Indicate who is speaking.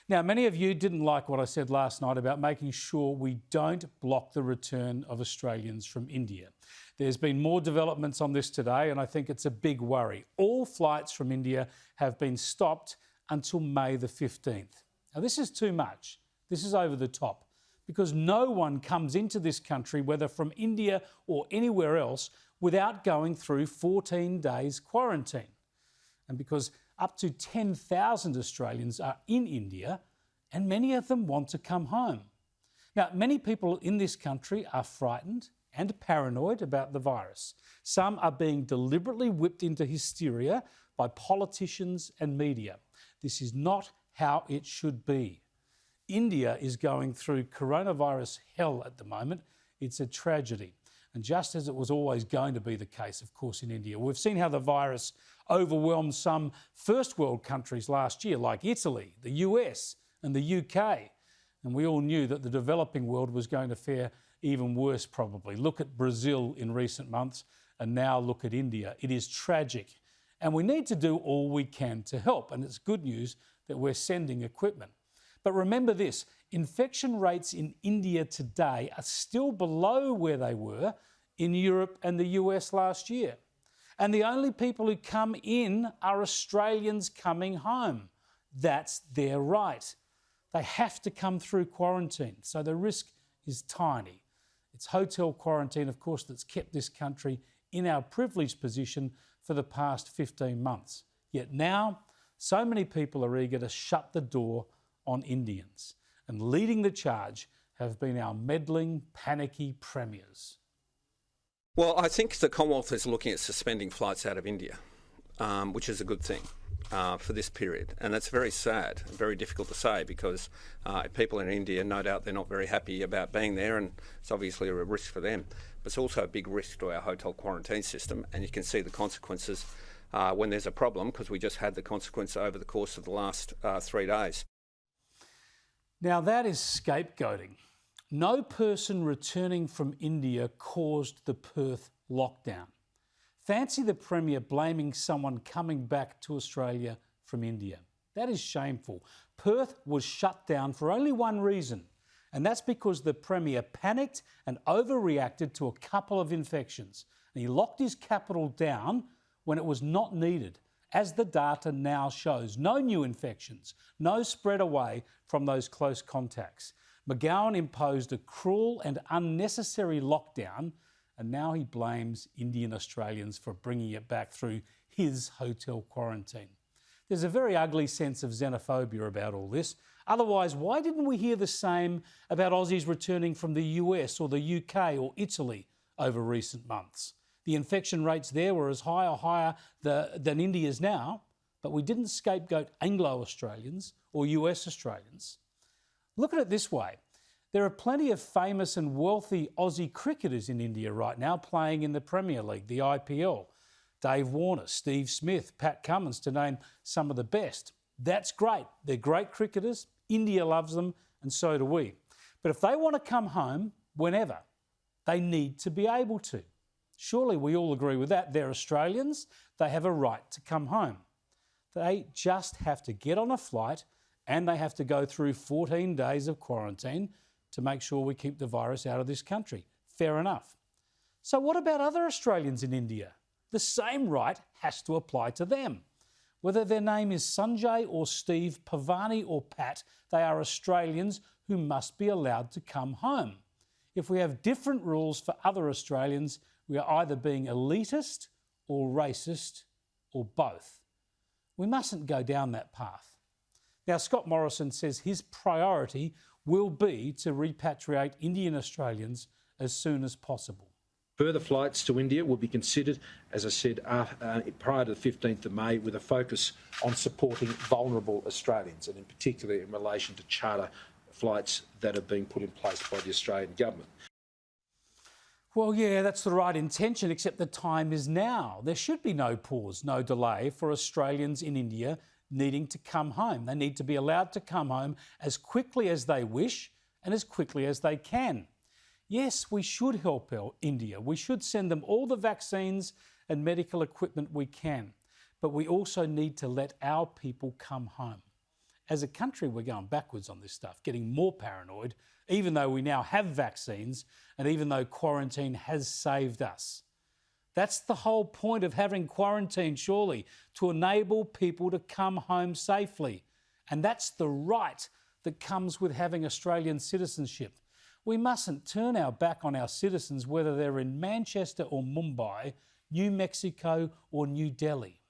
Speaker 1: Now, many of you didn't like what I said last night about making sure we don't block the return of Australians from India. There's been more developments on this today, and I think it's a big worry. All flights from India have been stopped until May the 15th. Now, this is too much. This is over the top, because no one comes into this country, whether from India or anywhere else, without going through 14 days quarantine. And because up to 10,000 Australians are in India, and many of them want to come home. Now, many people in this country are frightened and paranoid about the virus. Some are being deliberately whipped into hysteria by politicians and media. This is not how it should be. India is going through coronavirus hell at the moment. It's a tragedy. And just as it was always going to be the case, of course, in India, we've seen how the virus overwhelmed some first world countries last year, like Italy, the US and the UK. And we all knew that the developing world was going to fare even worse, probably. Look at Brazil in recent months, and now look at India. It is tragic. And we need to do all we can to help. And it's good news that we're sending equipment. But remember this, infection rates in India today are still below where they were in Europe and the US last year. And the only people who come in are Australians coming home. That's their right. They have to come through quarantine, so the risk is tiny. It's hotel quarantine, of course, that's kept this country in our privileged position for the past 15 months. Yet now, so many people are eager to shut the door on Indians. And leading the charge have been our meddling, panicky premiers.
Speaker 2: Well, I think the Commonwealth is looking at suspending flights out of India, which is a good thing for this period. And that's very sad, very difficult to say, because people in India, no doubt they're not very happy about being there, and it's obviously a risk for them. But it's also a big risk to our hotel quarantine system, and you can see the consequences when there's a problem, because we just had the consequence over the course of the last 3 days.
Speaker 1: Now that is scapegoating. No person returning from India caused the Perth lockdown. Fancy the Premier blaming someone coming back to Australia from India. That is shameful. Perth was shut down for only one reason, and that's because the Premier panicked and overreacted to a couple of infections. And he locked his capital down when it was not needed, as the data now shows. No new infections, no spread away from those close contacts. McGowan imposed a cruel and unnecessary lockdown, and now he blames Indian Australians for bringing it back through his hotel quarantine. There's a very ugly sense of xenophobia about all this. Otherwise, why didn't we hear the same about Aussies returning from the US or the UK or Italy over recent months? The infection rates there were as high or higher than India's now, but we didn't scapegoat Anglo-Australians or US Australians. Look at it this way. There are plenty of famous and wealthy Aussie cricketers in India right now playing in the Premier League, the IPL. Dave Warner, Steve Smith, Pat Cummins, to name some of the best. That's great. They're great cricketers. India loves them, and so do we. But if they want to come home whenever, they need to be able to. Surely we all agree with that. They're Australians. They have a right to come home. They just have to get on a flight, and they have to go through 14 days of quarantine to make sure we keep the virus out of this country. Fair enough. So what about other Australians in India? The same right has to apply to them. Whether their name is Sanjay or Steve, Pavani or Pat, they are Australians who must be allowed to come home. If we have different rules for other Australians, we are either being elitist or racist or both. We mustn't go down that path. Now, Scott Morrison says his priority will be to repatriate Indian Australians as soon as possible.
Speaker 3: Further flights to India will be considered, as I said, prior to the 15th of May, with a focus on supporting vulnerable Australians, and in particular in relation to charter flights that are being put in place by the Australian government.
Speaker 1: Well, yeah, that's the right intention, except the time is now. There should be no pause, no delay for Australians in India needing to come home. They need to be allowed to come home as quickly as they wish and as quickly as they can. Yes, we should help India. We should send them all the vaccines and medical equipment we can. But we also need to let our people come home. As a country, we're going backwards on this stuff, getting more paranoid, even though we now have vaccines and even though quarantine has saved us. That's the whole point of having quarantine, surely, to enable people to come home safely. And that's the right that comes with having Australian citizenship. We mustn't turn our back on our citizens, whether they're in Manchester or Mumbai, New Mexico or New Delhi.